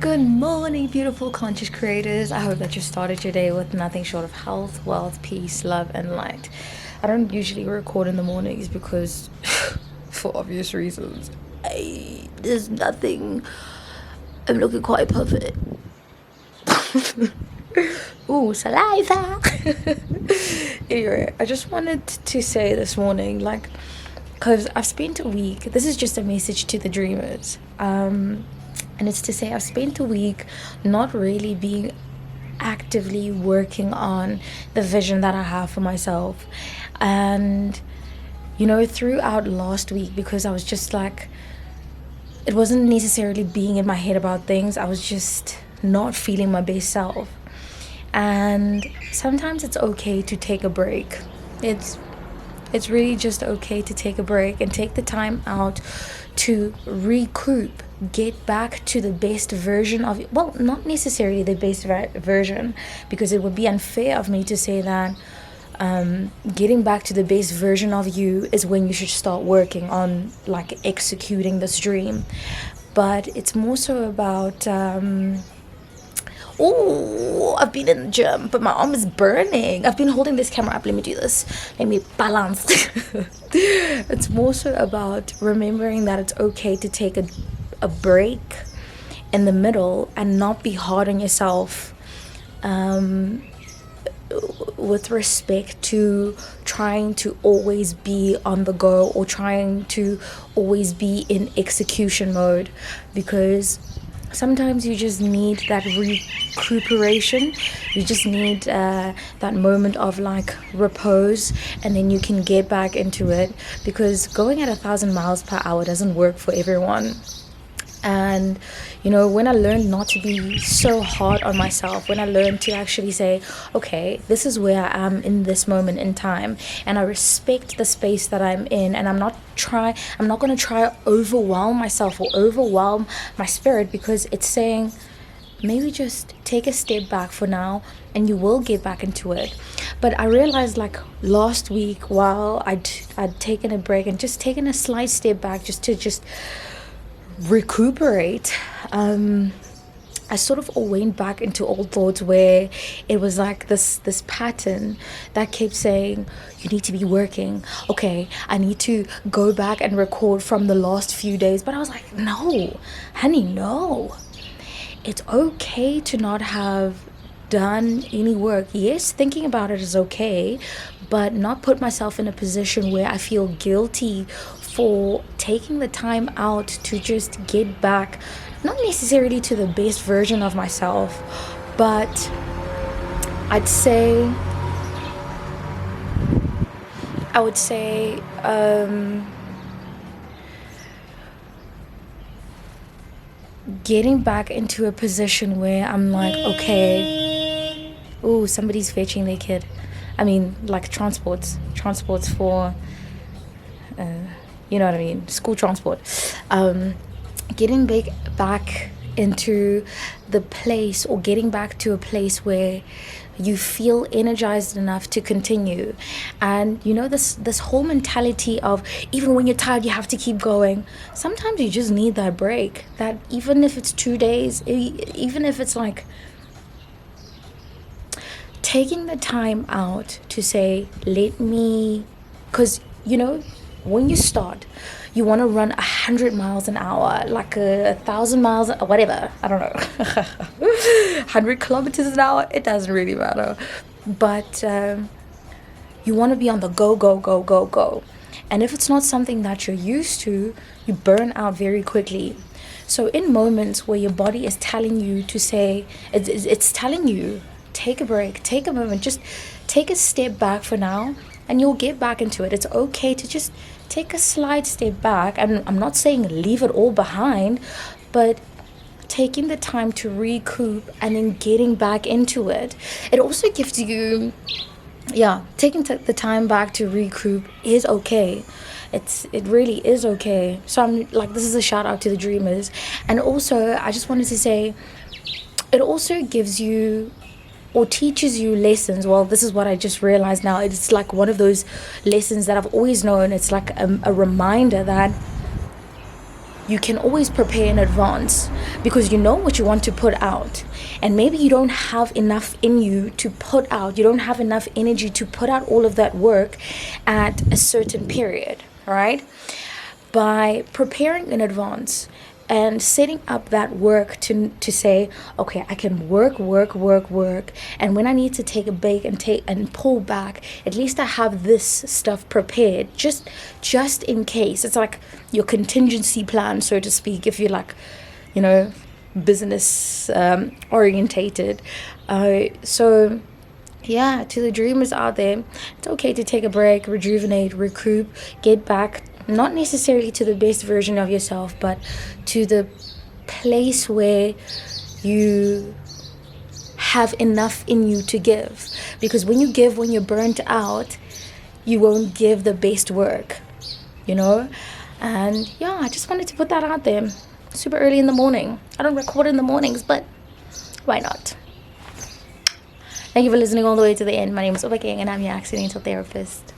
Good morning, beautiful conscious creators. I hope that you started your day with nothing short of health, wealth, peace, love, and light. I don't usually record in the mornings because, for obvious reasons, there's nothing. I'm looking quite perfect. Ooh, saliva. Anyway, I just wanted to say this morning, because I've spent a week. This is just a message to the dreamers. And it's to say I've spent a week not really being actively working on the vision that I have for myself. And, throughout last week, because I was just it wasn't necessarily being in my head about things. I was just not feeling my best self. And sometimes it's okay to take a break. It's really just okay to take a break and take the time out to recoup, get back to the best version of, well, not necessarily the best version, because it would be unfair of me to say that getting back to the best version of you is when you should start working on executing this dream. But it's more so about I've been in the gym, but my arm is burning. I've been holding this camera up. Let me do this. Let me balance. It's more so about remembering that it's okay to take a break in the middle and not be hard on yourself with respect to trying to always be on the go or trying to always be in execution mode, because sometimes you just need that recuperation. You just need that moment of repose, and then you can get back into it, because going at 1,000 miles per hour doesn't work for everyone. And when I learned not to be so hard on myself, when I learned to actually say, okay, this is where I am in this moment in time, and I respect the space that I'm in, and I'm not going to try to overwhelm myself or overwhelm my spirit, because it's saying maybe just take a step back for now and you will get back into it. But I realized last week, while I'd taken a break and just taken a slight step back just to recuperate, I sort of all went back into old thoughts where it was this pattern that kept saying, you need to be working. Okay, I need to go back and record from the last few days. But I was like, no, honey, no. It's okay to not have done any work. Yes, thinking about it is okay, but not put myself in a position where I feel guilty for taking the time out to just get back, not necessarily to the best version of myself, but I would say getting back into a position where I'm okay, somebody's fetching their kid. I mean, transports for you know what I mean, school transport. Getting back into the place, or getting back to a place where you feel energized enough to continue. And this whole mentality of even when you're tired you have to keep going. Sometimes you just need that break, that even if it's 2 days, even if it's taking the time out to say, let me, because when you start, you want to run 100 miles an hour, 1,000 miles, whatever, I don't know, 100 kilometers an hour, it doesn't really matter. But you want to be on the go, go, go, go, go. And if it's not something that you're used to, you burn out very quickly. So in moments where your body is telling you to say, it's telling you, take a break, take a moment, just take a step back for now, and you'll get back into it. It's okay to just take a slight step back. And I'm not saying leave it all behind, but taking the time to recoup and then getting back into it. It also gives you, taking the time back to recoup is okay. It really is okay. So I'm this is a shout out to the dreamers. And also, I just wanted to say, it also gives you or teaches you lessons. Well, this is what I just realized now. It's one of those lessons that I've always known. It's a reminder that you can always prepare in advance because you know what you want to put out. And maybe you don't have enough in you to put out, you don't have enough energy to put out all of that work at a certain period, right? By preparing in advance and setting up that work to say, okay, I can work, and when I need to take a break and pull back, at least I have this stuff prepared just in case. It's like your contingency plan, so to speak, if you're like, you know, business orientated. So yeah, to the dreamers out there, it's okay to take a break, rejuvenate, recoup, get back, not necessarily to the best version of yourself, but to the place where you have enough in you to give. Because when you give, when you're burnt out, you won't give the best work, you know? And yeah, I just wanted to put that out there. Super early in the morning. I don't record in the mornings, but why not? Thank you for listening all the way to the end. My name is Obakeng and I'm your accidental therapist.